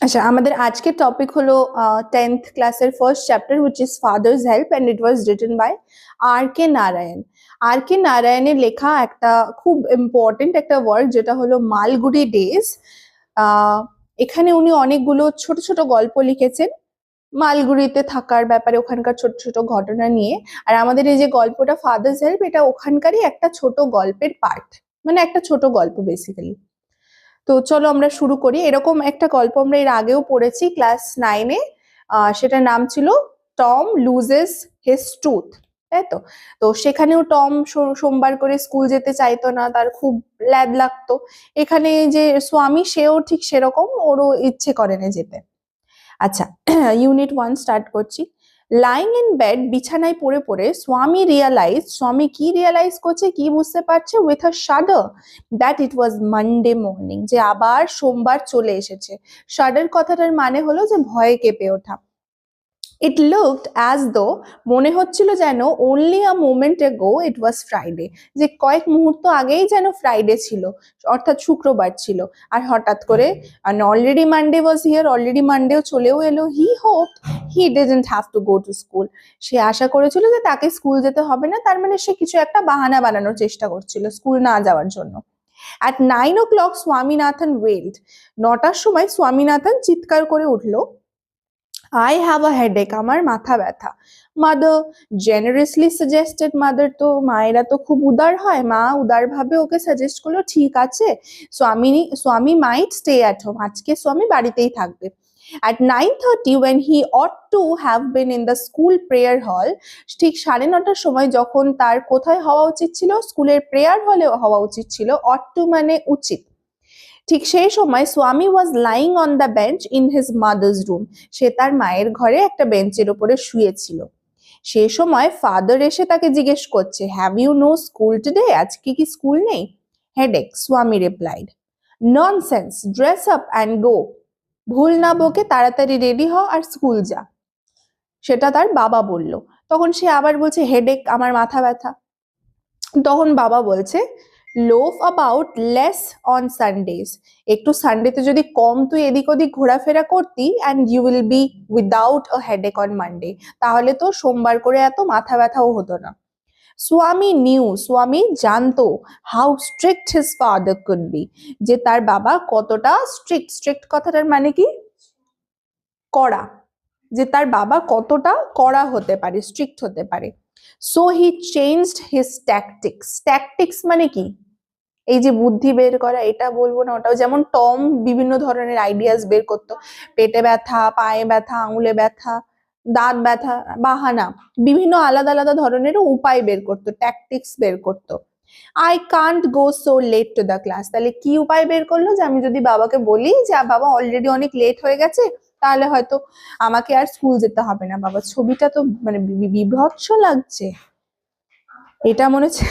আচ্ছা, আমাদের আজকের টপিক হলো 10th ক্লাসের first chapter which is father's help and it was written by R K. Narayan. R K. নারায়ণের লেখা একটা খুব ইম্পর্টেন্ট একটা ওয়ার্ক, যেটা হলো মালগুড়ি ডেজ। এখানে উনি অনেকগুলো ছোট ছোট গল্প লিখেছেন মালগুড়িতে থাকার ব্যাপারে, ওখানকার ছোট ছোট ঘটনা নিয়ে। আর আমাদের এই যে গল্পটা ফাদার্স হেল্প, এটা ওখানকারই একটা ছোট গল্পের পার্ট, মানে একটা ছোট গল্প বেসিক্যালি। তো চলো আমরা শুরু করি। এরকম একটা গল্প আমরা এর আগেও পড়েছি ক্লাস 9-এ। সেটার নাম ছিল টম লুজেস হিজ টুথ, তাই তো? তো সেখানেও টম সোমবার করে স্কুল যেতে চাইতো না, তার খুব ল্যাদ লাগতো। এখানে যে স্বামী, সেও ঠিক সেরকম, ওরও ইচ্ছে করে না যেতে। আচ্ছা, ইউনিট 1 স্টার্ট করছি। লাইং ইন বেড, বিছানায় পড়ে পড়ে স্বামী কি রিয়ালাইজ করছে, কি বুঝতে পারছে, with a shudder that it was Monday morning, যে আবার সোমবার চলে এসেছে। শাডার কথাটার মানে হলো যে ভয়ে কেঁপে ওঠা। ইট লুকড অ্যাজ দো, মনে হচ্ছিল যেন অনলি আ মোমেন্ট এগো ইট ওয়াজ ফ্রাইডে, যে কয়েক মুহূর্ত আগেই যেন ফ্রাইডে ছিল, অর্থাৎ শুক্রবার ছিল। আর হঠাৎ করে already Monday was here, already মানডেও চলেও এলো। He hoped he didn't have to go to school, সে আশা করেছিল যে তাকে স্কুল যেতে হবে না। তার মানে সে কিছু একটা বাহানা বানানোর চেষ্টা করছিল স্কুল না যাওয়ার জন্য। At 9 o'clock স্বামীনাথন ওয়েলড, 9টার সময় স্বামীনাথন চিৎকার করে উঠলো, আই হ্যাভ আ হেডেক, আমার মাথা ব্যথা। মাদার জেনারেসলি সাজেস্টেড, মাদার তো, মায়েরা তো খুব উদার হয়, মা উদার ভাবে ওকে সাজেস্ট করলো, ঠিক আছে স্বামী মাইট স্টে অ্যাট হোম, আজকে স্বামী বাড়িতেই থাকবে। At 9:30 when he ought to have been in the school prayer hall, ঠিক 9:30টার সময় যখন তার কোথায় হওয়া উচিত ছিল, স্কুলের প্রেয়ার হলে হওয়া উচিত ছিল। ought to মানে উচিত। ঠিক সেই সময় Swami was lying on the bench in his mother's room, সে তার মায়ের ঘরে একটা বেঞ্চের উপরে শুয়েছিল। সেই সময় ফাদার এসে তাকে জিজ্ঞেস করছে, have you no school today, আজকে কি স্কুল নেই? Headache, Swami replied. Nonsense, dress up and go, ভুল না বকে তাড়াতাড়ি রেডি হ আর স্কুল যা, সেটা তার বাবা বলল। তখন সে আবার বলছে, হেডেক, আমার মাথা ব্যথা। তখন বাবা বলছে, loaf about less on Sundays, একটু সানডেতে যদি কম তুই এদিক ওদিক ঘোরাফেরা করতি, and you will be without a headache on Monday, তাহলে তো সোমবার করে এত মাথা ব্যথাও হতো না। স্বামী জানতো how strict his father could be, যে তার বাবা কতটা স্ট্রিক্ট। স্ট্রিক্ট কথাটার মানে কি? কড়া, যে তার বাবা কতটা কড়া হতে পারে, স্ট্রিক্ট হতে পারে। So he changed his tactics. Tactics মানে কি? এই যে বুদ্ধি বের করা, এটা বলবো না ওটাও, যেমন টম বিভিন্ন ধরনের আইডিয়াস বের করতো, পেটে ব্যথা, পায়ে ব্যথা, আঙুলে ব্যথা, দাঁত ব্যথা, বাহানা, বিভিন্ন আলাদা আলাদা ধরনের উপায় বের করতো, ট্যাকটিক্স বের করতো। I can't go so late to the class, তাহলে কি উপায় বের করলো, যে আমি যদি বাবাকে বলি যে বাবা অলরেডি অনেক লেট হয়ে গেছে, তাহলে হয়তো আমাকে আর স্কুল যেতে হবে না। বাবা, ছবিটা তো মানে বিভৎস লাগছে, এটা মনে হচ্ছে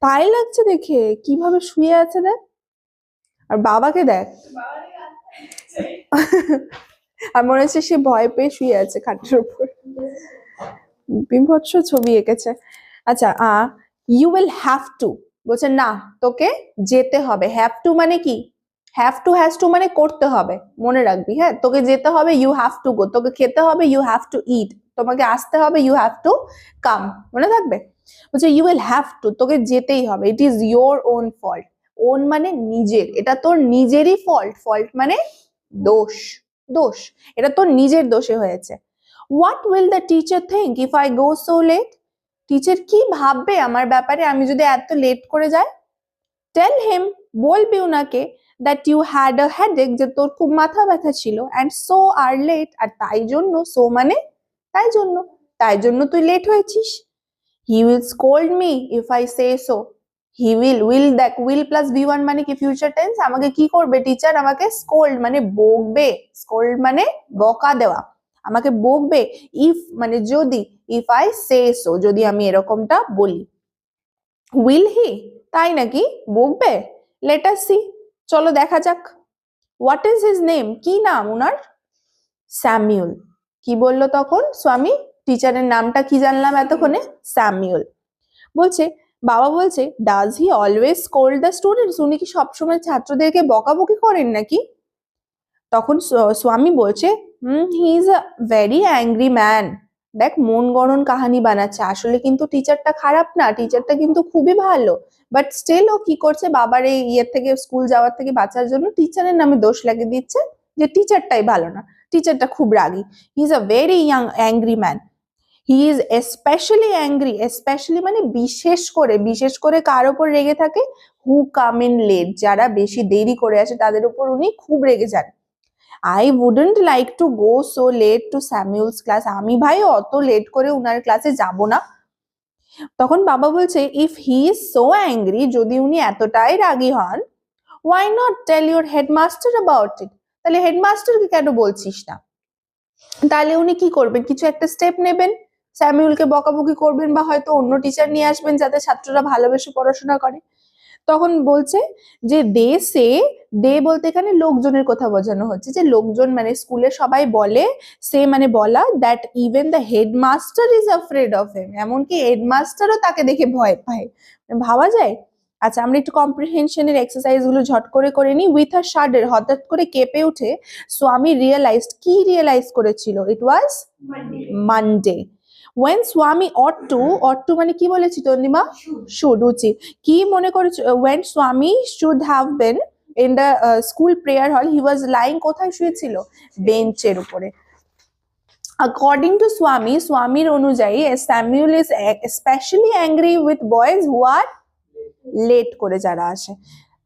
তাই লাগছে দেখে, কিভাবে শুয়ে আছে দেখ, আর বাবাকে দেখ, আর মনে হচ্ছে সে ভয় পেয়ে শুয়ে আছে খাটের উপর, বিভৎস ছবি এঁকেছে। আচ্ছা, ইউ উইল হ্যাভ টু, বলছে না, তোকে যেতে হবে। হ্যাভ টু মানে কি? হ্যাভ টু হ্যাজ টু মানে করতে হবে, মনে রাখবি। হ্যাঁ, তোকে যেতে হবে, ইউ হ্যাভ টু গো, তোকে খেতে হবে, ইউ হ্যাভ টু ইট, তোমাকে আসতে হবে, ইউ হ্যাভ টু কাম, মনে থাকবে। বলছে ইউ উইল হ্যাভ টু, তোকে যেতেই হবে। It is your own fault, own মানে নিজের, এটা তোর নিজেরই ফল্ট, ফল্ট মানে দোষ, দোষ, এটা তোর নিজের দোষে হয়েছে। What will the teacher think if I go so late, teacher কি ভাববে আমার ব্যাপারে আমি যদি এত লেট করে যাই। টেল হিম, বলবি উনাকে, that you had a headache, যে তোর খুব মাথা ব্যথা ছিল, অ্যান্ড সো আর লেট, আর তাই জন্য, সো মানে তাই জন্য, তাই জন্য তুই লেট হয়েছিস। He will scold me if I say so, he will দেখ, উইল প্লাস V1 মানে কি? Future tense. আমাকে কি করবে টিচার? আমাকে স্কোল্ড মানে বকবে, স্কোল্ড মানে বকা দেওয়া, আমাকে বকবে। ইফ মানে যদি, ইফ আই সে সো, যদি আমি এরকমটা বলি। উইল হি, তাই নাকি, বকবে? লেট আস সি, চলো দেখা যাক। হোয়াট ইজ হিজ নেম, কি নাম উনার? স্যামুয়েল। কি বললো তখন স্বামী? টিচারের নামটা কি জানলাম এতক্ষণে? স্যামুয়েল। বলছে, বাবা বলছে, does he always scold the students, উনি কি সবসময় ছাত্রদেরকে বকাবকি করেন নাকি? তখন স্বামী বলছে he is a very angry man. দেখ মন গড়ন কাহানি বানাচ্ছে, আসলে কিন্তু টিচারটা খারাপ না, টিচারটা কিন্তু খুবই ভালো, বাট স্টিল ও কি করছে, বাবার এই ইয়ের থেকে স্কুল যাওয়ার থেকে বাঁচার জন্য টিচারের নামে দোষ লাগিয়ে দিচ্ছে যে টিচারটাই ভালো না, টিচারটা খুব রাগী। He is a very angry man. He is specially angry, specially মানে বিশেষ করে কার ওপর রেগে থাকে, হু কাম ইন লেট, যারা বেশি দেরি করে আসে তাদের উপর উনি খুব রেগে যান। I wouldn't like to go so late to Samuel's class, আমি ভাই অত লেট করে উনার ক্লাসে যাব না। তখন বাবা বলছে if he is so angry, যদি উনি এতটাই রাগী হন, why not tell your headmaster about it, তাহলে হেডমাস্টারকে কেন বলছিস না? তাহলে উনি কি করবেন, কিছু একটা স্টেপ নেবেন, স্যামুয়েলকে বকাবকি করবেন বা হয়তো অন্য টিচার নিয়ে আসবেন যাতে ছাত্ররা ভালোবেসে পড়াশোনা করে। তখন বলছে যে দে বলতে এখানে লোকজনের কথা বোঝানো হচ্ছে, যে লোকজন মানে স্কুলে সবাই বলে, সে মানে বলা, that even the headmaster is afraid of হিম, এমনকি হেডমাস্টারও তাকে দেখে ভয় পায়। ভাবা যায়। আচ্ছা আমরা একটু কম্প্রিহেনশনের এক্সারসাইজ গুলো ঝট করে নিই। উইথ আ শাডার, হঠাৎ করে কেঁপে উঠে স্বামী কি রিয়েলাইজ করেছিল? It was Monday. when swami ought to মানে কি বলেছি তন্নিমা? should, উচিত। কি মনে করেছো? when swami should have been in the school prayer hall, he was lying, কোথায় শুয়েছিল? বেঞ্চের উপরে। according to স্বামীর অনুযায়ী Samuel is especially angry with boys who are late করে যারা আসে।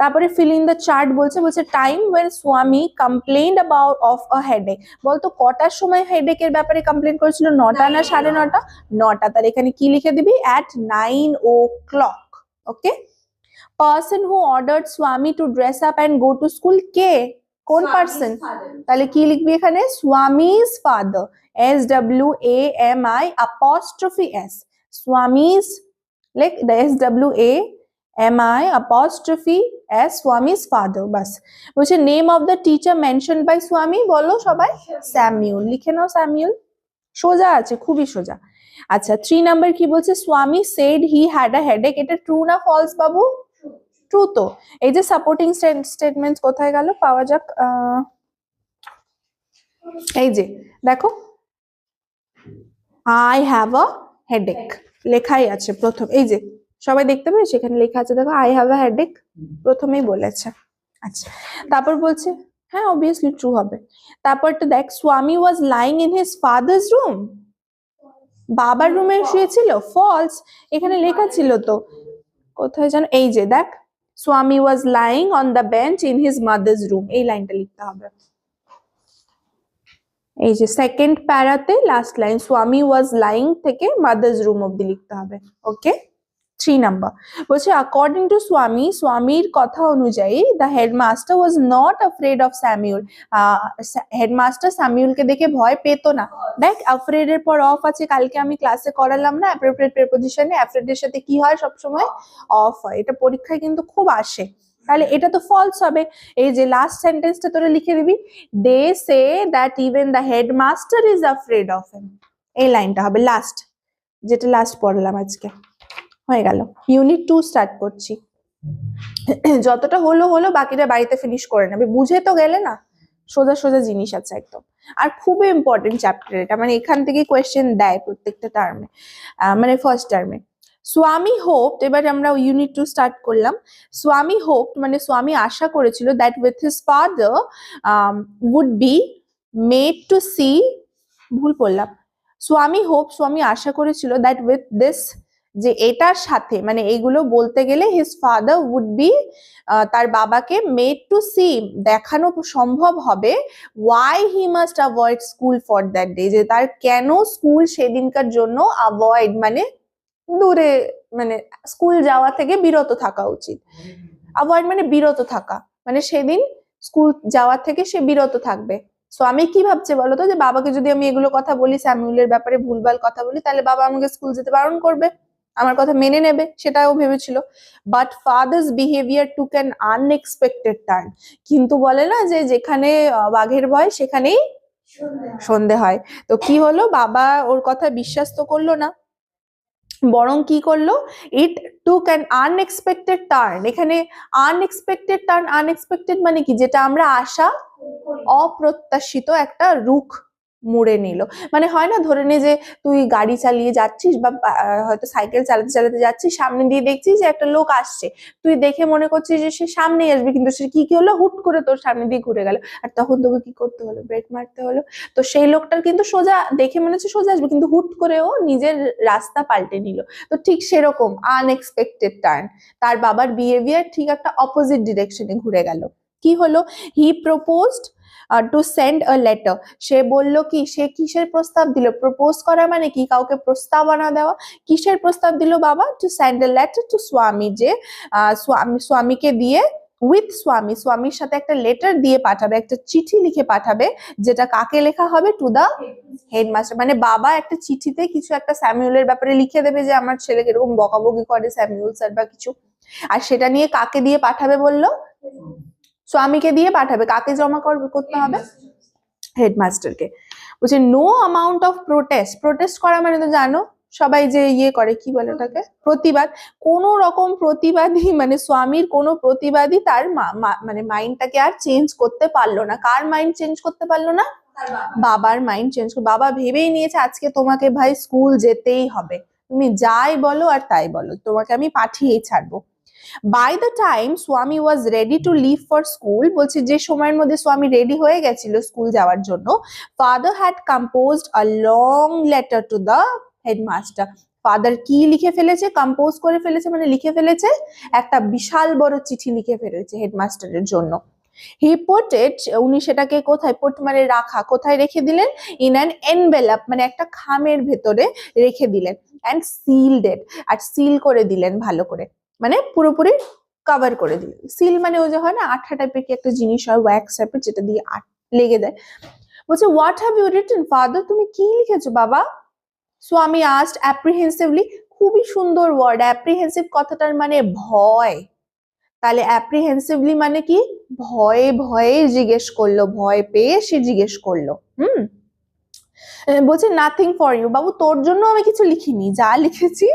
তারপরে ফিল ইন দ্য চার্ট বলছে টাইম ওয়েন স্বামী কমপ্লেইনড অ্যাবাউট অফ আ হেডেক, বলতো কটার সময় হেডেকের ব্যাপারে কমপ্লেন করেছিল? 9টা না 9:30? 9টা। তার এখানে কি লিখে দিবি? at 9 o'clock। Okay. Person who ordered Swami to dress up and go to school, কে? কোন পার্সন? তাহলে কি লিখবি এখানে? স্বামীজ ফাদার, SWAMI''S, স্বামীজ, লেখ SWAMI''S, স্বামীজ ফাদার, বাস। বলছে name of the teacher mention by Swami, বলো সবাই? স্যামুয়েল, লিখে নাও স্যামুয়েল, সোজা আছে, খুবই সোজা। আচ্ছা 3 নাম্বার কি বলছে? স্বামী said he had a headache, এটা ট্রু না ফলস বাবু? ট্রু তো। এই যে সাপোর্টিং স্টেটমেন্টস কোথায় গেল, পাওয়া যাক। এই যে দেখো, আই হ্যাভ আ হেডেক লেখাই আছে প্রথম, এই যে সবাই দেখতে পেয়েছে এখানে লেখা আছে, দেখো আই হ্যাভ আ হেডেক প্রথমেই বলেছে। আচ্ছা তারপর বলছে, হ্যাঁ অবভিয়াসলি ট্রু হবে। তারপরটা দেখ, স্বামী was lying in his father's room, বাবার রুমে শুয়েছিল, ফলস। এখানে লেখা ছিল তো, কোথায় জানো, এই যে দেখ, স্বামী was lying on the bench in his mother's room, এই লাইনটা লিখতে হবে। এই যে second প্যারাতে last line, Swami was lying থেকে মাদার্স রুম অব্দি লিখতে হবে। ওকে। 3 নাম্বার বলছে অ্যাকর্ডিং টু স্বামীর কথা অনুযায়ী the headmaster was not afraid of Samuel, headmaster স্যামুয়েলকে দেখে ভয় পেত না। দেখ অ্যাফ্রেড এর পর অফ আছে, কালকে আমি ক্লাসে করালাম না, অ্যাপ্রোপ্রিয়েট প্রিপোজিশনে অ্যাফ্রেড এর সাথে কি হয় সবসময়? অফ হয়। এটা পরীক্ষায় কিন্তু খুব আসে, তাহলে এটা তো ফলস হবে। এই যে লাস্ট সেন্টেন্সটা তোরা লিখে দিবি, they say that even the headmaster is afraid of him, এই লাইনটা হবে লাস্ট, যেটা লাস্ট পড়লাম আজকে। হয়ে গেল। ইউনিট 2 স্টার্ট করছি। যতটা হলো বাকিটা বাড়িতে ফিনিশ করে নেবে, বুঝে তো গেলে না, সোজা জিনিস আছে একদম। আর খুবই ইম্পর্টেন্ট চ্যাপ্টার এটা, মানে এখান থেকে কোয়েশ্চেন দেয় প্রত্যেকটা টার্মে, মানে ফার্স্ট টার্মে। স্বামী হোপড, এবার আমরা ইউনিট 2 স্টার্ট করলাম। স্বামী হোপড মানে স্বামী আশা করেছিল that with his father would be made to see, ভুল পড়লাম। স্বামী আশা করেছিল দ্যাট উইথ দিস, যে এটার সাথে মানে এইগুলো বলতে গেলে হিজ ফাদার উড বি, তার বাবাকে মেড টু সি, দেখানো সম্ভব হবে, why he must avoid school for that day, যে তার কেন স্কুল সেদিনকার জন্য অ্যাভয়েড মানে দূরে, মানে স্কুল যাওয়া থেকে বিরত থাকা উচিত। অ্যাভয়েড মানে বিরত থাকা, মানে সেদিন স্কুল যাওয়া থেকে সে বিরত থাকবে। সো আমি কি ভাবছে বলতো, যে বাবাকে যদি আমি এগুলো কথা বলি, স্যামুয়েলের ব্যাপারে ভুলভাল কথা বলি, তাহলে বাবা আমাকে স্কুল যেতে বারণ করবে, আমার কথা মেনে নেবে, সেটাও ভেবেছিল। But father's behaviour took an unexpected turn, কিন্তু বলে না যে যেখানে বাঘের ভয় সেখানেই সন্ধে হয়। তো কি হলো, বাবা ওর কথা বিশ্বাস তো করলো না, বরং কি করলো, ইট টুক অ্যান আনএক্সপেক্টেড টার্ন। এখানে আনএক্সপেক্টেড টার্ন, আনএক্সপেক্টেড মানে কি, যেটা আমরা আশা অপ্রত্যাশিত একটা রুখ মুড়ে নিল। মানে হয় না, ধরে নে যে তুই গাড়ি চালিয়ে যাচ্ছিস বা হয়তো সাইকেল চালাতে চালাতে যাচ্ছিস, সামনে দিয়ে দেখছিস যে একটা লোক আসছে, তুই দেখে মনে করছিস যে সে সামনেই আসবে, কিন্তু সে কি কি হলো, হুট করে তোর সামনে দিয়ে ঘুরে গেল, আর তখন তোকে কি করতে হলো, ব্রেক মারতে হলো। তো সেই লোকটার কিন্তু সোজা দেখে মনে হচ্ছে সোজা আসবে, কিন্তু হুট করে ও নিজের রাস্তা পাল্টে নিল। তো ঠিক সেরকম আনএক্সপেক্টেড টার্ন, তার বাবার বিহেভিয়ার ঠিক একটা অপোজিট ডিরেকশনে ঘুরে গেল। কি হলো, he proposed to send a letter. সে বলল কি, সে কিসের প্রস্তাব দিল, প্রপোজ করা মানে কি, কাউকে প্রস্তাবনা দেওয়া। কিসের প্রস্তাব দিল বাবা, two send a letter to স্বামী, যে স্বামীকে দিয়ে উইথ স্বামী, স্বামীর সাথে একটা লেটার দিয়ে পাঠাবে, একটা চিঠি লিখে পাঠাবে, যেটা কাকে লেখা হবে, টু দা হেডমাস্টার। মানে বাবা একটা চিঠিতে কিছু একটা স্যামুয়েলের ব্যাপারে লিখে দেবে যে আমার ছেলেকে এরকম বকাবকি করে স্যামুয়েল স্যার বা কিছু, আর সেটা নিয়ে কাকে দিয়ে পাঠাবে বললো, স্বামীকে দিয়ে পাঠাবে। কাকে জমা করতে হবে, হেডমাস্টারকে। বলছে no amount of protest, protest করা মানে তো জানো সবাই যে ইয়ে করে, কি বলে ওটাকে, প্রতিবাদ। কোন রকম প্রতিবাদী মানে স্বামীর কোন প্রতিবাদী তার মানে মাইন্ডটাকে আর চেঞ্জ করতে পারলো না। কার মাইন্ড চেঞ্জ করতে পারলো না, বাবার মাইন্ড চেঞ্জ। বাবা ভেবেই নিয়েছে আজকে তোমাকে ভাই স্কুল যেতেই হবে, তুমি যাই বলো আর তাই বলো, তোমাকে আমি পাঠিয়েই ছাড়বো। By the time Swami was ready to leave for school, বলছে যে সময়ের মধ্যে স্বামী রেডি হয়ে গেছিল স্কুল যাওয়ার জন্য, father had composed a long letter to the headmaster. Father কি লিখে ফেলেছে, কম্পোজ করে ফেলেছে মানে লিখে ফেলেছে, একটা বিশাল বড় চিঠি লিখে ফেলেছে হেডমাস্টারের জন্য। হি পুট ইট, উনি সেটাকে কোথায়, পুট মানে রাখা, কোথায় রেখে দিলেন, ইন অ্যান এনভেলপ মানে একটা খামের ভেতরে রেখে দিলেন, অ্যান্ড সিলড ইট, আর সিল করে দিলেন ভালো করে, মানে পুরোপুরি কভার করে দিলেন। সিল মানে ওই যে হয় না আঠা টাইপের কি একটা জিনিস হয়, ওয়্যাক্স টাইপের, যেটা দিয়ে লেগে দেয়। বলছে what have you written father, তুমি কি লিখেছো বাবা। স্বামী আস্কড অ্যাপ্রিহেন্সিভলি, খুবই সুন্দর ওয়ার্ড, অ্যাপ্রিহেন্সিভ কথাটার মানে ভয়, তাহলে অ্যাপ্রিহেন্সিভলি মানে কি, ভয়ে ভয়ে জিজ্ঞেস করলো, ভয় পেয়ে সে জিজ্ঞেস করলো। বলছে নাথিং ফর ইউ, বাবু তোর জন্য আমি কিছু লিখিনি, যা লিখেছি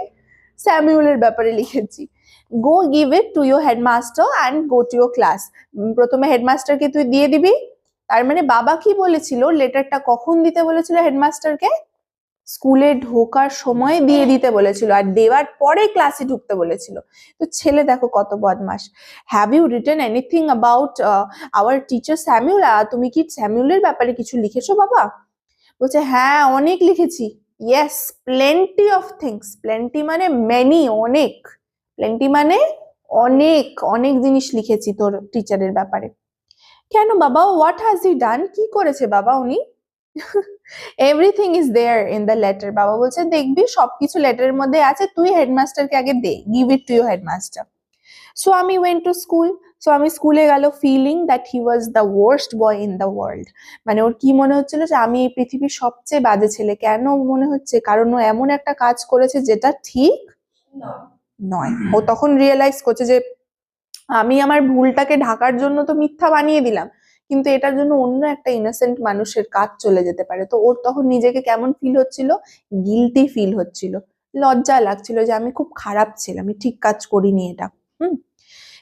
স্যামুয়েলের ব্যাপারে লিখেছি। Go give it to your headmaster and go to your class, প্রথমে হেডমাস্টারকে তুই দিয়ে দিবি। তার মানে বাবা কি বলেছিল, লেটারটা কখন দিতে বলেছিল হেডমাস্টারকে, স্কুলে ঢোকার সময় দিয়ে দিতে বলেছিল, আর দেওয়ার পরে ক্লাসে ঢুকতে বলেছিল। তো ছেলে দেখো কত বদমাস। Have you written anything about our teacher Samuel, তুমি কি স্যামুয়েলের ব্যাপারে কিছু লিখেছো বাবা। বলছে হ্যাঁ অনেক লিখেছি, yes plenty of things, plenty মানে মেনি, অনেক, প্লেন্টি মানে অনেক, অনেক জিনিস লিখেছি তোর টিচারের ব্যাপারে। কেন বাবা, হোয়াট হ্যাজ হি ডান, কি করেছে বাবা উনি। Everything is there in the letter, বাবা বলছে দেখবি সবকিছু লেটারের মধ্যে আছে, তুই হেডমাস্টারকে আগে দে, give it to your headmaster. So আমি ওয়েন্ট টু স্কুল, সো আমি স্কুলে গেল, feeling that he was the worst boy in the world, মানে ওর কি মনে হচ্ছিল যে আমি এই পৃথিবীর সবচেয়ে বাজে ছেলে। কেন মনে হচ্ছে, কারণ ও এমন একটা কাজ করেছে যেটা ঠিক নয়। ও তখন রিয়েলাইজ করছে যে আমি আমার ভুলটাকে ঢাকার জন্য তো মিথ্যা বানিয়ে দিলাম, কিন্তু এটার জন্য অন্য একটা ইনোসেন্ট মানুষের কাজ চলে যেতে পারে। তো ওর তখন নিজেকে কেমন ফিল হচ্ছিল, গিলটি ফিল হচ্ছিল, লজ্জা লাগছিল যে আমি খুব খারাপ ছিলাম, আমি ঠিক কাজ করিনি এটা।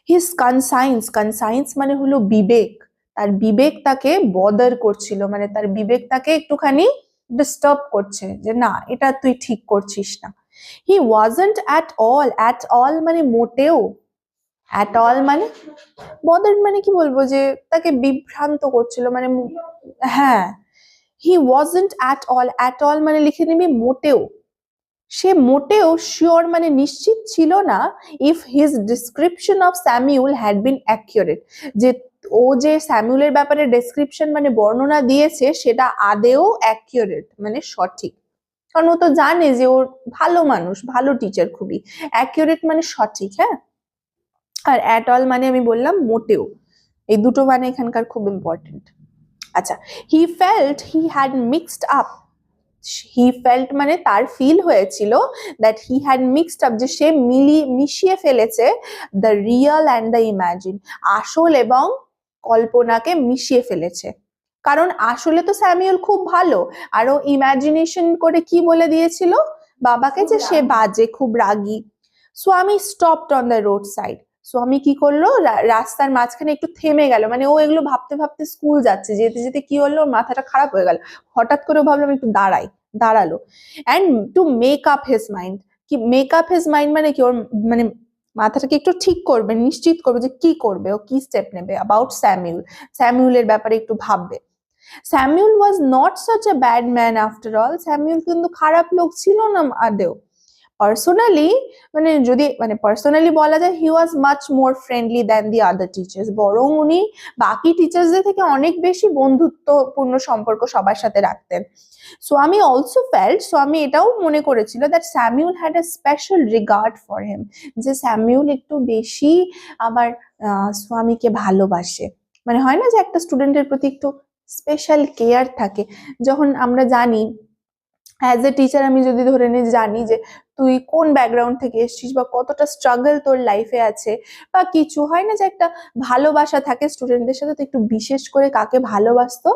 হিজ কনসাইন্স, কনসাইন্স মানে হলো বিবেক, তার বিবেক তাকে বদার করছিল, মানে তার বিবেক তাকে একটুখানি ডিস্টার্ব করছে যে না এটা তুই ঠিক করছিস না। হি ওয়াজন্ট অ্যাট অল মানে মোটেও, অ্যাট অল মানে বদার মানে কি বলবো, যে তাকে বিভ্রান্ত করছিল, মানে হ্যাঁ। হি ওয়াজন্ট অ্যাট অল মানে লিখে নিবি মোটেও, সে মোটেও শিওর মানে নিশ্চিত ছিল না, if his description of Samuel had been accurate, যে ও যে স্যামুয়েলের ব্যাপারে ডেসক্রিপশন মানে বর্ণনা দিয়েছে সেটা আদেও অ্যাকিউরেট মানে সঠিক। কারণ ও তো জানে যে ওর ভালো মানুষ, ভালো টিচার খুবই, অ্যাকিউরেট মানে সঠিক। হ্যাঁ, আর অ্যাট অল মানে আমি বললাম মোটেও, এই দুটো মানে এখানকার খুব ইম্পর্টেন্ট। আচ্ছা, he felt he had mixed up, he felt মানে তার ফিল হয়েছিল, that he had mixed up যে সে মিশিয়ে ফেলেছে, the real and the imagine, আসল এবং কল্পনাকে মিশিয়ে ফেলেছে। কারণ আসলে তো স্যামুয়েল খুব ভালো, আর ও ইমাজিনেশন করে কি বলে দিয়েছিল বাবাকে যে সে বাজে, খুব রাগী। স্বামী stopped on the road side, স্বামী কি করলো, রাস্তার মাঝখানে একটু থেমে গেল, মানে ও এগুলো ভাবতে ভাবতে স্কুল যাচ্ছে, যেতে যেতে কি হলো, ওর মাথাটা খারাপ হয়ে গেল, হঠাৎ করে ভাবলাম একটু দাঁড়ালো, and to make up his mind, কি মেক আপ হিজ মাইন্ড মানে কি, ওর মানে মাথাটাকে একটু ঠিক করবে, নিশ্চিত করবে যে কি করবে, ও কি স্টেপ নেবে অ্যাবাউট স্যামিউলের ব্যাপারে একটু ভাববে। Samuel was not such a bad man after all, Samuel কিন্তু খারাপ লোক ছিল না আদেও। পার্সোনালি পার্সোনালি বলা যায় he was much more friendly than the other teachers, বরং উনি বাকি টিচার্সদের থেকে অনেক বেশি বন্ধুত্বপূর্ণ সম্পর্ক সবার সাথে রাখতেন। স্বামী অলসো ফেল্ট, স্বামী এটাও মনে করেছিল that Samuel had a special regard for him, যে স্যামুয়েল একটু বেশি আবার স্বামীকে ভালোবাসে, মানে হয় না যে একটা স্টুডেন্টের প্রতি একটু স্পেশাল কেয়ার থাকে। যখন আমরা জানি অ্যাজ এ টিচার, আমি যদি ধরে নিই জানি যে তুই কোন ব্যাকগ্রাউন্ড থেকে এসেছিস বা কতটা স্ট্রাগল তোর লাইফে আছে বা কিছু, হয় না যে একটা ভালোবাসা থাকে স্টুডেন্টদের সাথে, তো একটু বিশেষ করে কাকে ভালোবাসতো,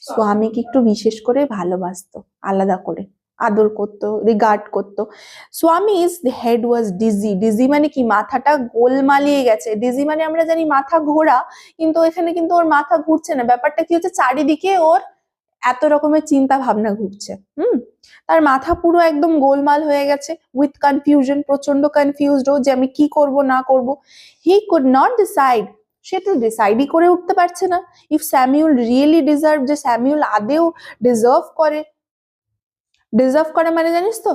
স্বামীকে একটু বিশেষ করে ভালোবাসতো, আলাদা করে আদর করতো, রিগার্ড করতো। স্বামীজ হেড ওয়াজ ডিজি মানে কি, মাথাটা গোলমালিয়ে গেছে, ডিজি মানে আমরা জানি মাথা ঘোরা, কিন্তু এখানে কিন্তু ওর মাথা ঘুরছে না, ব্যাপারটা কি হচ্ছে, চারিদিকে ওর এত রকমের চিন্তা ভাবনা ঘুরছে, তার মাথা পুরো একদম গোলমাল হয়ে গেছে, উইথ কনফিউশন, প্রচন্ড কনফিউজড ও, যে আমি কি করব না করব। হি কুড নট ডিসাইড, সে তো ডিসাইডই করে উঠতে পারছে না। ইফ স্যামুয়েল রিয়েলি ডিজার্ভ, যে স্যামুয়েল আদেও ডিজার্ভ করে মানে জানিস তো,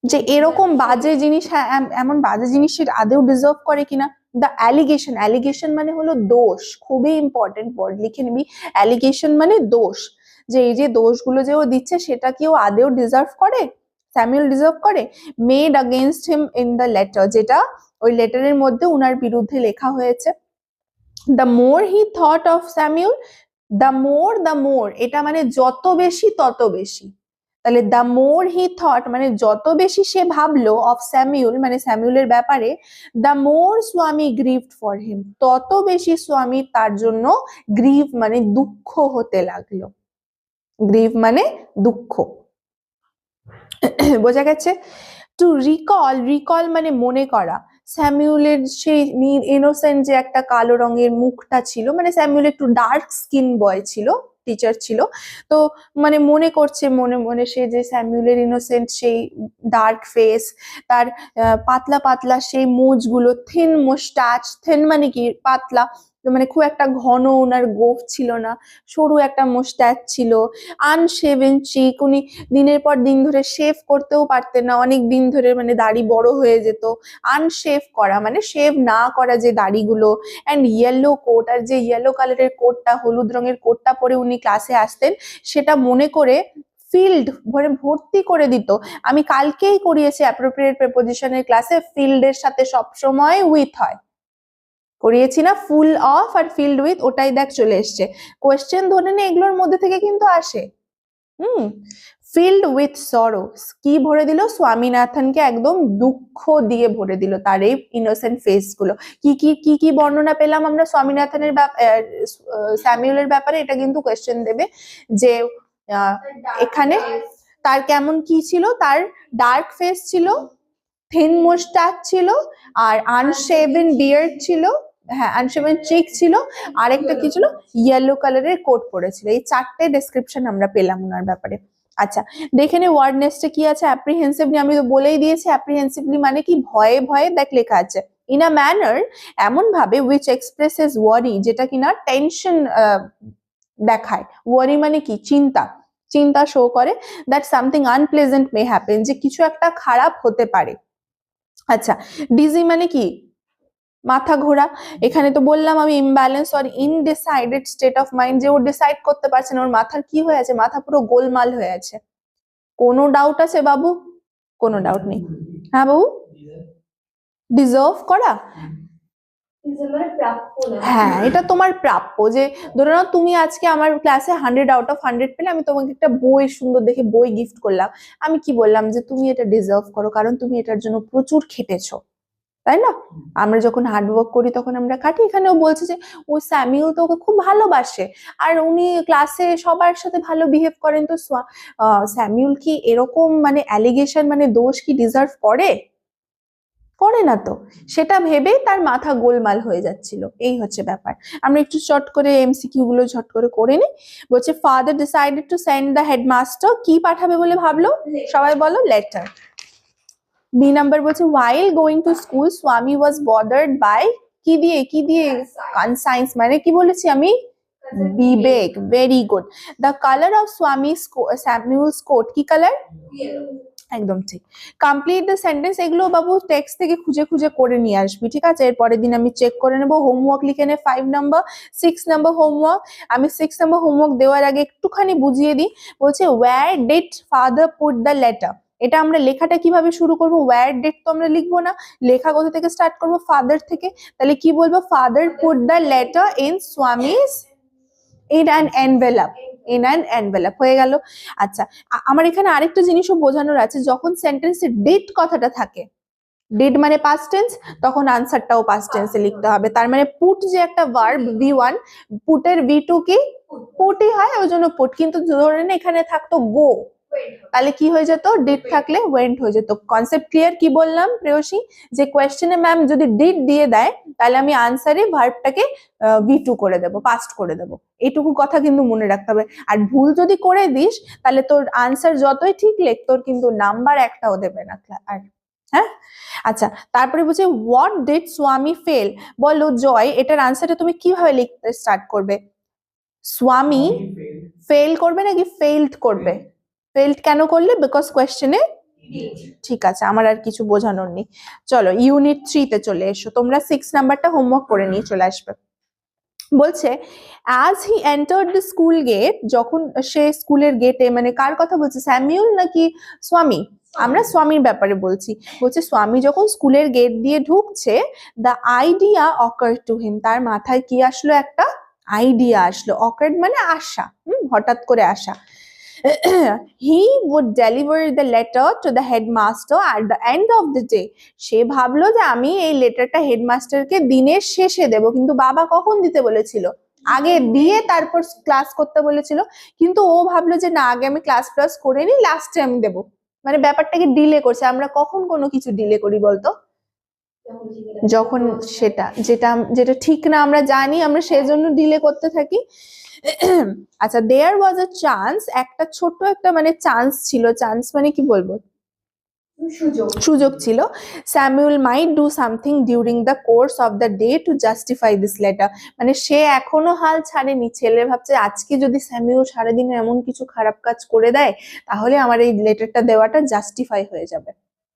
যে এরকম বাজে জিনিস, হ্যাঁ এমন বাজে জিনিস সে আদেও ডিজার্ভ করে কিনা। দ্য অ্যালিগেশন মানে হলো দোষ, খুবই ইম্পর্টেন্ট ওয়ার্ড, লিখে নিবি, অ্যালিগেশন মানে দোষ, যে এই যে দোষগুলো যে ও দিচ্ছে সেটা কি ও আদেও ডিজার্ভ করে, স্যামুয়েল ডিজার্ভ করে। Made against him in the letter, যেটা ওই লেটারের মধ্যে উনার বিরুদ্ধে লেখা হয়েছে। The more he thought of Samuel, the more এটা মানে যত বেশি তত বেশি, তাহলে দ্য মোর হি থট মানে যত বেশি সে ভাবলো, অফ স্যামুয়েল মানে স্যামুয়েলের ব্যাপারে, দ্য মোর স্বামী গ্রিভড ফর হিম, তত বেশি স্বামী তার জন্য গ্রিভ মানে দুঃখ হতে লাগলো, গ্রিভ মানে দুঃখ। বোঝা গেছে? টু রিকল মানে মনে করা, স্যামুয়েলের সেই ইনোসেন্ট যে একটা কালো রঙের মুখটা ছিল, মানে স্যামুয়েল একটু ডার্ক স্কিন বয় ছিল, টিচার ছিল, তো মানে মনে করছে মনে মনে সে যে স্যামুয়েলের ইনোসেন্ট সেই ডার্ক ফেস, তার পাতলা পাতলা সেই মুছগুলো, থিন মোস্টাচ, থিন মানে কি পাতলা, মানে খুব একটা ঘন ওনার গোঁফ ছিল না, সরু একটা মোস্টাচ ছিল, আনশেভেন চিক, উনি দিনের পর দিন ধরে শেভ করতেও পারতেন না, অনেক দিন ধরে মানে দাড়ি বড় হয়ে যেত, আনশেভ করা মানে শেভ না করা যে দাড়িগুলো, অ্যান্ড ইয়েলো কোট, আর যে ইয়েলো কালারের কোটটা, হলুদ রঙের কোটটা পরে উনি ক্লাসে আসতেন, সেটা মনে করে ফিল্ড ভরে ভর্তি করে দিত। আমি কালকেই করিয়েছি অ্যাপ্রোপ্রিয়েট প্রেপোজিশনের ক্লাসে, ফিল্ডের সাথে সবসময় উইথ হয়, করিয়েছি না, ফুল অফ আর ফিল্ড উইথ, ওটাই দেখ চলে এসছে, কোয়েশ্চেন ধরে নে এগুলোর মধ্যে থেকে কিন্তু আসে। ফিল্ড উইথ সরো, কি ভরে দিল, স্বামীনাথনকে একদম দুঃখ দিয়ে ভরে দিল তার এই ইনোসেন্ট ফেস গুলো। কি বর্ণনা পেলাম আমরা স্বামীনাথনের স্যামুয়েলের ব্যাপারে, এটা কিন্তু কোয়েশ্চেন দেবে যে এখানে তার কেমন কি ছিল, তার ডার্ক ফেস ছিল, থিন মুস্টাচ ছিল, আর আনশেভেন বিয়ার্ড ছিল, হ্যাঁ আনশেভেন চিক ছিল, আরেকটা কি ছিল, ইয়েলো কালারের কোট পরেছিল। এই চারটে ডেসক্রিপশন আমরা পেলাম ওনার ব্যাপারে। আচ্ছা দেখে নে ওয়ার্ড নেক্সটে কি আছে, অ্যাপ্রিহেন্সিভলি, আমি তো বলেই দিয়েছি অ্যাপ্রিহেন্সিভলি মানে কি, ভয়ে ভয়ে, দেখ লেখা আছে, ইন আ ম্যানার এমন ভাবে, উইচ এক্সপ্রেসেস ওয়ারি, যেটা কিনা টেনশন দেখায়, ওয়ারি মানে কি, চিন্তা শো করে, that something unpleasant may happen, যে কিছু একটা খারাপ হতে পারে। আচ্ছা ডিজি মানে কি, মাথা ঘোরা, এখানে তো বললাম আমি imbalance or undecided state of mind, যে ও ডিসাইড করতে পারছে না, ওর মাথার কি হয়ে আছে, মাথা পুরো গোলমাল হয়ে আছে। কোনো ডাউট আছে বাবু? কোনো ডাউট নেই, হ্যাঁ বাবু? ডিজার্ভ করা, হ্যাঁ এটা তোমার প্রাপ্য, যে ধরে নাও তুমি আজকে আমার ক্লাসে 100 আউট অফ 100 পেলে, আমি তোমাকে একটা বই, সুন্দর দেখে বই গিফট করলাম, আমি কি বললাম যে তুমি এটা ডিজার্ভ করো, কারণ তুমি এটার জন্য প্রচুর খেটেছো, তাই না? আমরা যখন হার্ডওয়ার্ক করি তখন আমরা খাটি, এখানেও বলছে যে ও স্যামুয়েল তো ওকে খুব ভালোবাসে, আর উনি ক্লাসে সবার সাথে ভালো বিহেভ করেন, তো স্যামুয়েল কি এরকম মানে অ্যালিগেশন মানে দোষ কি ডিজার্ভ করে? করে না তো, সেটা ভেবেই তার মাথা গোলমাল হয়ে যাচ্ছিল। এই হচ্ছে ব্যাপার। আমরা একটু শর্ট করে এমসিকিউ গুলো ঝট করে নিই। বলছে father decided to send the headmaster, কি পাঠাবে বলে ভাবলো? সবাই বলো লেটার। বি নাম্বার বলছে while going to school স্বামী was bothered by, কি দিয়ে কনসাইন্স মানে কি বলেছি আমি? Vivek. Very good. The colour of Samuel's coat কি কালার? একদম ঠিক। কমপ্লিট দ্য সেন্টেন্স, এগুলো বাবু টেক্সট থেকে খুঁজে করে নিয়ে আসবি, ঠিক আছে? এর পরের দিন আমি চেক করে নেবো। হোমওয়ার্ক লিখে নে 5 নাম্বার, 6 নাম্বার হোমওয়ার্ক। আমি 6 নাম্বার হোমওয়ার্ক দেওয়ার আগে একটুখানি বুঝিয়ে দিই। বলছে wire did father put the letter. এটা আমরা লেখাটা কিভাবে শুরু করবো? ওয়্যার ডিড তো আমরা লিখবো না, লেখা কোথা থেকে স্টার্ট করবো? ফাদার থেকে। তাহলে কি বলবো? Father put the letter in Swami's in an envelope, in an envelope হয়ে গেল। আচ্ছা, আমার এখানে আরেকটা জিনিসও বোঝানোর আছে, যখন সেন্টেন্সে ডিড কথাটা থাকে, ডিড মানে পাস্ট টেন্স, তখন আনসারটাও পাস্ট টেন্সে লিখতে হবে। তার মানে পুট যে একটা ভার্ব V1, পুটের V2 কি পুটই হয়, ওই জন্য পুট। কিন্তু ধরে না এখানে থাকতো গো, তাহলে কি হয়ে যেত? ডিড থাকলে ওয়েন্ট হয়ে যেত। Concept clear? কি বললাম প্রেয়সী? যে কোয়েশ্চেনে ম্যাম যদি ডিড দিয়ে দেয়, তাহলে আমি আনসারে ভার্বটাকে V2 করে দেবো, পাস্ট করে দেবো। এইটুকু কথা কিন্তু মনে রাখতে হবে। আর ভুল যদি করে দিস, তাহলে তোর আনসার যতই ঠিক লেখ, তোর কিন্তু নাম্বার একটাও দেবে না। আর হ্যাঁ, আচ্ছা, তারপরে বলছে হোয়াট ডিড স্বামী ফেল। বলো জয়, এটার আনসারটা তুমি কিভাবে লিখতে স্টার্ট করবে? স্বামী ফেল করবে নাকি ফেইলড করবে? ফেইলড কেন করলে? বিকজ কোয়েশ্চেনে। ঠিক আছে, আমার আর কিছু বোঝানোর নেই। চলো ইউনিট 3 তে চলে এসো। তোমরা 6 নাম্বারটা হোমওয়ার্ক করে নিয়ে চলে আসবে। বলছে as he entered the school gate, যখন সে স্কুলের গেটে, মানে কার কথা বলছে? স্যামুয়েল নাকি স্বামী? আমরা স্বামীর ব্যাপারে বলছি। বলছে স্বামী যখন স্কুলের গেট দিয়ে ঢুকছে, the idea ochre to him, তার মাথায় কি আসলো? একটা আইডিয়া আসলো। অকার্ড মানে আসা, হঠাৎ করে আসা। he would deliver the letter to the headmaster at the end of the day. সে ভাবলো যে আমি এই লেটারটা হেডমাস্টারকে দিনের শেষে দেব, কিন্তু বাবা কখন দিতে বলেছিল? আগে দিয়ে তারপর ক্লাস করতে বলেছিল। কিন্তু ও ভাবলো যে না, আগে আমি ক্লাস করে নি, লাস্টে আমি দেবো। মানে ব্যাপারটাকে ডিলে করছে। আমরা কখন কোনো কিছু ডিলে করি বলতো? যখন সেটা যেটা যেটা ঠিক না আমরা জানি, আমরা সেজন্য ডিলে করতে থাকি। আচ্ছা, দেয়ার ওয়াজ আ চান্স, একটা ছোট্ট একটা মানে চান্স ছিল। চান্স মানে কি বলবো? সুযোগ ছিল। Samuel might do something during the course of the day to justify this letter. মানে সে এখনো হাল ছাড়েনি। ছেলে ভাবছে আজকে যদি স্যামুয়েল সারাদিনে এমন কিছু খারাপ কাজ করে দেয়, তাহলে আমার এই লেটারটা দেওয়াটা জাস্টিফাই হয়ে যাবে।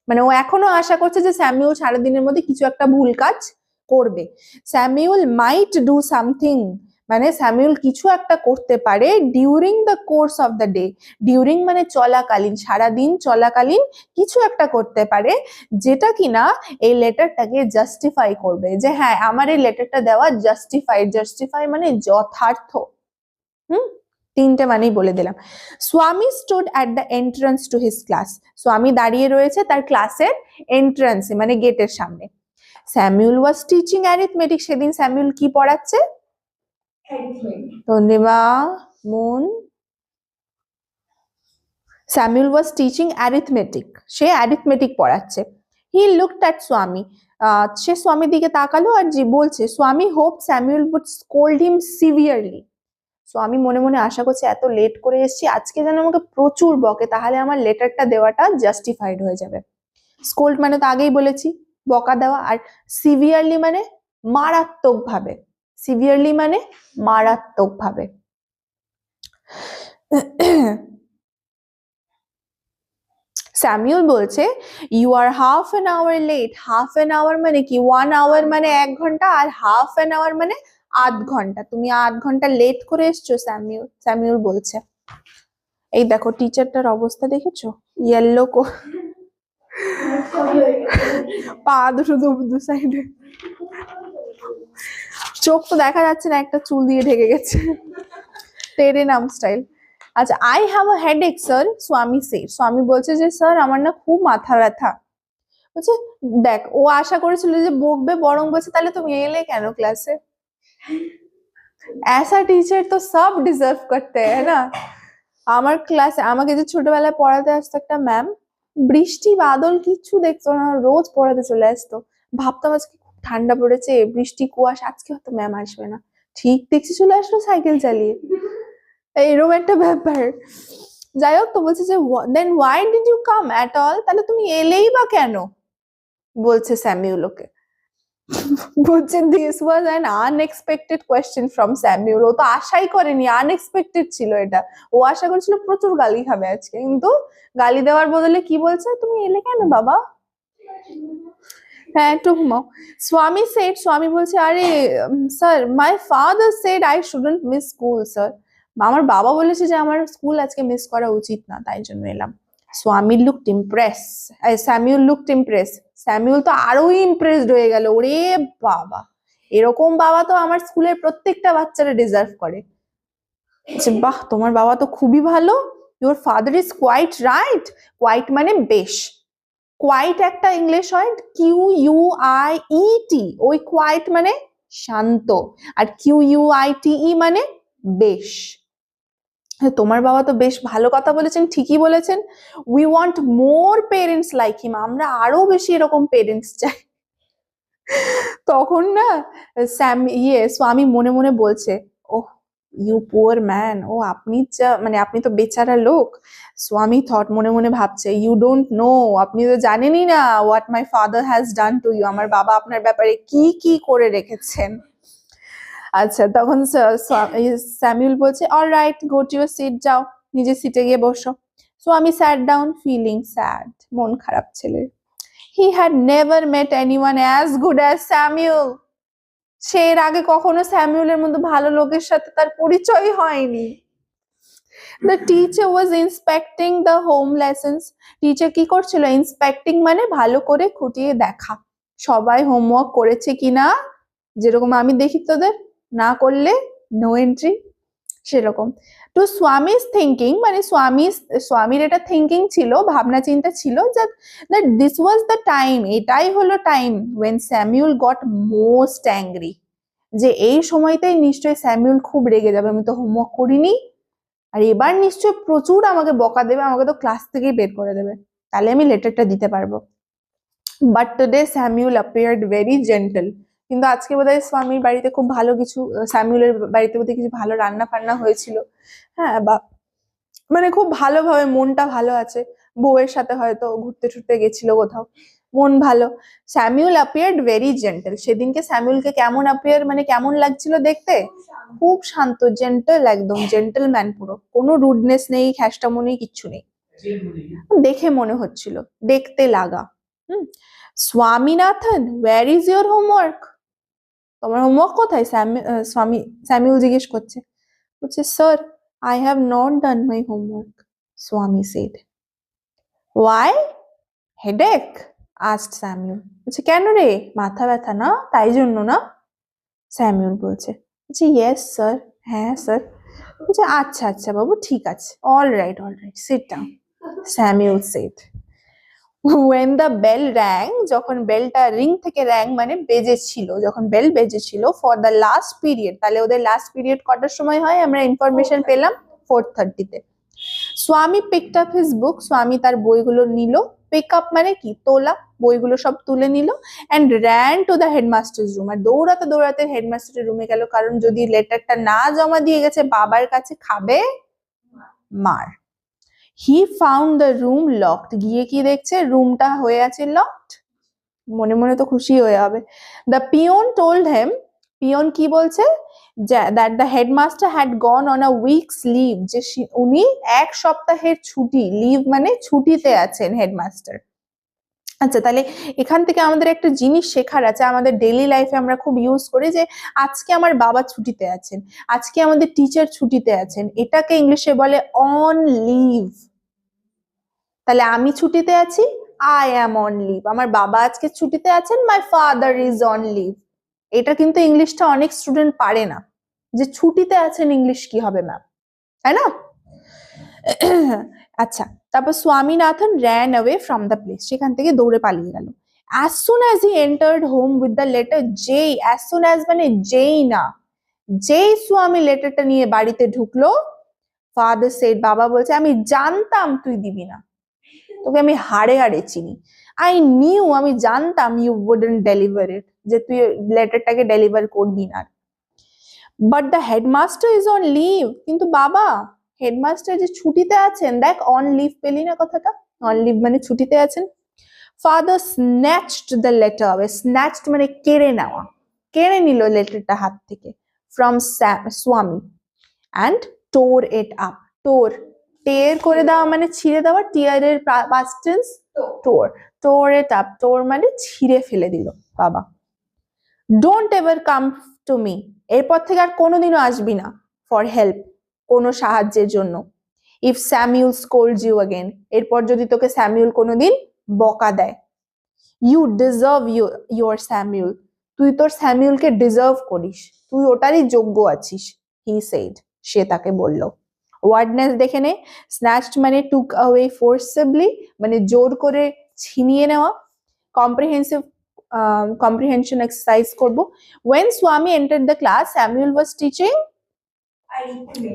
মানে ও এখনো আশা করছে যে স্যামুয়েল সারাদিনের মধ্যে কিছু একটা ভুল কাজ করবে। স্যামুয়েল মাইট ডু সামথিং মানে স্যামুয়েল কিছু একটা করতে পারে during the course of the day. During মানে চলাকালীন, সারাদিন চলাকালীন কিছু একটা করতে পারে, যেটা কিনা এই লেটারটাকে জাস্টিফাই করবে, যে হ্যাঁ আমার এই লেটারটা দেওয়া জাস্টিফাইড। জাস্টিফাই মানে যথার্থ। তিনটে মানেই বলে দিলাম। Swami stood at the entrance to his class, Swami দাঁড়িয়ে রয়েছে তার ক্লাসের এন্ট্রান্সে মানে গেটের সামনে। স্যামুয়েল ওয়াজ টিচিং অ্যারিথমেটিক, সেদিন স্যামুয়েল কি পড়াচ্ছে? ধন্যবাদ মন। স্যামুয়েল ওয়াজ টিচিং অ্যারিথমেটিক, সে অ্যারিথমেটিক পড়াচ্ছে। হি লুকড অ্যাট স্বামী, সে স্বামীর দিকে তাকালো আর জি বলছে Swami hope Samuel would scold him severely. Swami মনে মনে আশা করছে এত লেট করে এসেছি, আজকে যেন আমাকে প্রচুর বকে, তাহলে আমার লেটারটা দেওয়াটা জাস্টিফাইড হয়ে যাবে। স্কোল্ড মানে তো আগেই বলেছি বকা দেওয়া, আর সিভিয়ারলি মানে মারাত্মক ভাবে। সিভিয়ারলি মানে মারাত্মক ভাবে। স্যামুয়েল বলছে you are half an hour late. Half an hour মানে কি? 1 আওয়ার মানে 1 ঘন্টা, আর হাফ অ্যান আওয়ার মানে আধ ঘন্টা। তুমি আধ ঘন্টা লেট করে এসছো স্যামুয়েল বলছে। এই দেখো টিচারটার অবস্থা দেখেছো? ইয়েলো পা দুটো দু সাইডে, চোখ তো দেখা যাচ্ছে না, একটা চুল দিয়ে ঢেকে গেছে, টেরে নাম স্টাইল। আচ্ছা, I have a headache sir, স্বামী সে। স্বামী বলছে যে স্যার আমার না খুব মাথা ব্যথা। বলছে দেখ, ও আশা করেছিল যে বকবে, বরং বলছে তাহলে তুমি এলে কেন ক্লাসে? ऐसा टीचर तो सब डिजर्व करते हैं ना। আমার ক্লাসে আমাকে যে ছোটবেলায় পড়াতে আসতো একটা ম্যাম, বৃষ্টি বাদল কিচ্ছু দেখতো না, রোজ পড়াতে চলে আসতো। ভাবতাম আজকে খুব ঠান্ডা পড়েছে, বৃষ্টি কুয়াশা, আজকে হয়তো ম্যাম আসবে না, ঠিক দেখছি চলে আসলো সাইকেল চালিয়ে। এইরকম একটা ব্যাপার। যাই হোক, তো বলছে যে then why did you come at all, তাহলে তুমি এলেই বা কেন, বলছে স্যামিউল ওকে। বলছে this was an unexpected question from Samuel. ও তো আশাই করেনি, আনএক্সপেক্টেড ছিল এটা। ও আশা করেছিল প্রচুর গালি খাবে আজকে, কিন্তু গালি দেওয়ার বদলে কি বলছে, তুমি এলে কেন বাবা, হ্যাঁ একটু ঘুমাও। স্বামী সেড, স্বামী বলছে আরে sir my father said I shouldn't miss school sir, আমার বাবা বলেছে যে আমার স্কুল আজকে মিস করা উচিত না, তাই জন্য এলাম। স্বামী looked Impress, Samuel looked Impress, Samuel তো আরো ইমপ্রেসড হয়ে গেল, ওরে বাবা, এরকম বাবা তো আমার স্কুলের প্রত্যেকটা বাচ্চারা ডিজার্ভ করে। বাহ, তোমার বাবা তো খুবই ভালো, your father is quite right, quite মানে বেশ, কোয়াইট একটা ইংলিশ হয় QUIET, ওই কোয়াইট মানে শান্ত, আর QUITE মানে বেশ। তোমার বাবা তো বেশ ভালো কথা বলেছেন, ঠিকই বলেছেন, we want more parents like him, আমরা আরো বেশি এরকম পেরেন্টস চাই। তখন না স্বামী মনে মনে বলছে, ওহ ইউ পুয়ার ম্যান, ও আপনি যা, মানে আপনি তো বেচারা লোক। স্বামী থট, মনে মনে ভাবছে, ইউ ডোন্ট নো, আপনি তো জানেনই না, what my father has done to you, আমার বাবা আপনার ব্যাপারে কি কি করে রেখেছেন। আচ্ছা, তখন স্যামিউল বলছে alright go to your seat, যাও নিজের সিটে গিয়ে বসো। সো আমি স্যাট ডাউন ফিলিং স্যাড, মন খারাপ ছেলের। He had never met anyone as good as Samuel, সে এর আগে কখনো স্যামিউলের মতো ভালো লোকের সাথে তার পরিচয় হয়নি। The teacher was inspecting the home lessons. Teacher কি করছিল, ইন্সপেক্টিং মানে ভালো করে খুঁটিয়ে দেখা, সবাই হোমওয়ার্ক করেছে কিনা, যেরকম আমি দেখি তোদের, না করলে নো এন্ট্রি, সেরকম। তো স্বামীর থিঙ্কিং মানে স্বামীর এটা থিঙ্কিং ছিল, ভাবনা চিন্তা ছিল that this was the time, এটাই হলো time when Samuel goat most angry, যে এই সময়টাই নিশ্চয়ই স্যামিউল খুব রেগে যাবে, আমি তো হোমওয়ার্ক করিনি, আর এবার নিশ্চয়ই প্রচুর আমাকে বকা দেবে, আমাকে তো ক্লাস থেকেই বের করে দেবে, তাহলে আমি লেটারটা দিতে পারবো। But today Samuel appeared very gentle, কিন্তু আজকে বোধহয় স্বামীর বাড়িতে খুব ভালো কিছু, স্যামিউলের বাড়িতে বোধহয় কিছু ভালো রান্না ফান্না হয়েছিল, হ্যাঁ, বা মানে খুব ভালোভাবে মনটা ভালো আছে, বউয়ের সাথে হয়তো ঘুরতে টুরতে গেছিল কোথাও, মন ভালো। স্যামিউল অ্যাপিয়ার্ড ভেরি জেন্টল, সেদিনকে স্যামিউলকে কেমন অ্যাপিয়ার মানে কেমন লাগছিল দেখতে, খুব শান্ত, জেন্টল, একদম জেন্টলম্যান, পুরো কোনো রুডনেস নেই, খ্যাষ্টামো নেই, কিচ্ছু নেই, দেখে মনে হচ্ছিল, দেখতে লাগা। Swaminathan where is your homework, তোমার হোমওয়ার্ক কোথায়, স্যামিউল জিজ্ঞেস করছে। বলছে sir I have not done my homework, Swami said. Why, headache asked Samuel. বলছে কেন রে, মাথা ব্যথা না, তাই জন্য না, স্যামিউল বলছে ইয়েস স্যার, হ্যাঁ স্যার। বলছে আচ্ছা আচ্ছা বাবু, ঠিক আছে, all right sit down, Samuel said. when the bell rang, যখন বেলটা রিং থেকে র্যাং মানে বেজেছিল, যখন বেল বেজেছিল ফর দ্য লাস্ট পিরিয়ড, তাহলে ওদের লাস্ট পিরিয়ড কটার সময় হয় আমরা ইনফরমেশন পেলাম 4:30-তে। স্বামী পিকড আপ হিজ বুক, স্বামী তার বইগুলো নিল, পিক আপ মানে কি, তোলা, বইগুলো সব তুলে নিল, and ran to the headmaster's room, আর দৌড়াতে দৌড়াতে হেডমাস্টারের রুমে গেল, কারণ যদি লেটারটা না জমা দিয়ে গেছে বাবার কাছে খাবে মার। He found the room locked, গিয়ে কি দেখছে, রুমটা হয়ে আছে লকড, মনে মনে তো খুশি হয়ে হবে। The peon told him, peon কি বলছে, that the headmaster had gone on a week's leave, যে উনি এক সপ্তাহের ছুটি, লিভ মানে ছুটিতে আছেন হেডমাস্টার। আচ্ছা, তাহলে এখান থেকে আমাদের একটা জিনিস শেখার আছে, আমাদের ডেইলি লাইফে আমরা খুব ইউজ করি যে আজকে আমার বাবা ছুটিতে আছেন, আজকে আমাদের টিচার ছুটিতে আছেন, এটাকে ইংলিশে বলে অন লিভ। তাহলে আমি ছুটিতে আছি, আই অ্যাম অন লিভ, আমার বাবা আজকে ছুটিতে আছেন, my father is on leave. এটা কিন্তু ইংলিশটা অনেক স্টুডেন্ট পারে না, যে ছুটিতে আছেন ইংলিশ কি হবে ম্যাম, তাই না? আচ্ছা, তারপর Swaminathan ran away from the place, সেখান থেকে দৌড়ে পালিয়ে গেল। as soon as he entered home with the letter J, as soon as মানে যেই না, যেই স্বামী লেটারটা নিয়ে বাড়িতে ঢুকলো, ফাদার সেড, বাবা বলছে আমি জানতাম তুই দিবি না, তোকে আমি হাড়ে হাড়ে চিনি। আই নিউ, আমি জানতাম ইউ উডন্ট ডেলিভার ইট, যে তুই লেটারটাকে ডেলিভার করবি না। But the headmaster is on leave, কিন্তু বাবা হেডমাস্টার যে ছুটিতে আছেন, দেখ অন লিভ পেলি না কথাটা, অন লিভ মানে ছুটিতে আছেন। Father snatched the letter, snatched মানে কেড়ে নেওয়া, কেড়ে নিল লেটারটা হাত থেকে, ফ্রম স্বামী, অ্যান্ড টোর ইট আপ। টোর, টের করে দেওয়া মানে ছিঁড়ে দেওয়া, টিয়ারের পাস্ট টেন্স টোর, টোর ইট আপ, টোর মানে ছিঁড়ে ফেলে দিল বাবা। Don't ever come to me, এরপর থেকে আর কোনোদিনও আসবি না, ফর হেল্প, কোনো সাহায্যের জন্য। If Samuel scolds you again, এরপর যদি তোকে স্যামিউল কোনোদিন বকা দেয়। ইউ ডিজার্ভ ইউর স্যামিউল, তুই তোর স্যামিউলকে ডিজার্ভ করিস, তুই ওটারই যোগ্য আছিস। হি সেড, সে তাকে বলল। ওয়ার্ডনেস দেখে নে, স্ন্যাচড মানে টুক অ্যাওয়ে ফোর্সিবলি, মানে জোর করে ছিনিয়ে নেওয়া। কম্প্রিহেন্সিভ comprehension exercise করব। when Swami entered the class, Samuel was teaching,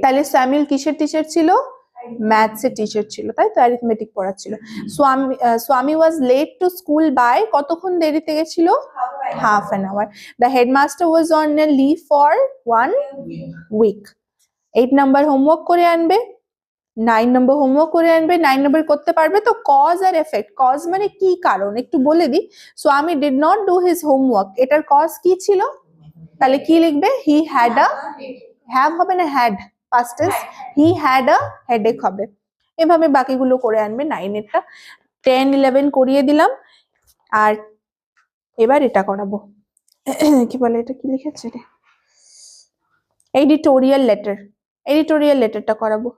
তাহলে স্যামুয়েল কিসের টিচার ছিল? ম্যাথস এর টিচার ছিল, তাই তো, অ্যারিথমেটিক পড়াচ্ছিল। Swami was late to school by, কতক্ষণ দেরিতে গেছিল? Half an hour. The headmaster was on a leave for 1 week. 8 number homework করে আনবে, 9 নম্বর হোমওয়ার্ক করে আনবে। 9 নম্বর করতে পারবে তো? কজ আর এফেক্ট, কজ মানে কি কারণ একটু বলে দিই। স্বামী did not do his homework, এটার কজ কি ছিল? তাহলে কি লিখবে? হি হ্যাড আ, হ্যাভ হবে না had, past tense, he had a headache হবে। এভাবে বাকিগুলো করে আনবে। 9 এরটা 10 11 করিয়ে দিলাম, আর এবার এটা করাবো। কি বলে এটা, কি লিখেছে রে? এডিটোরিয়াল লেটার, এডিটোরিয়াল লেটারটা করাবো।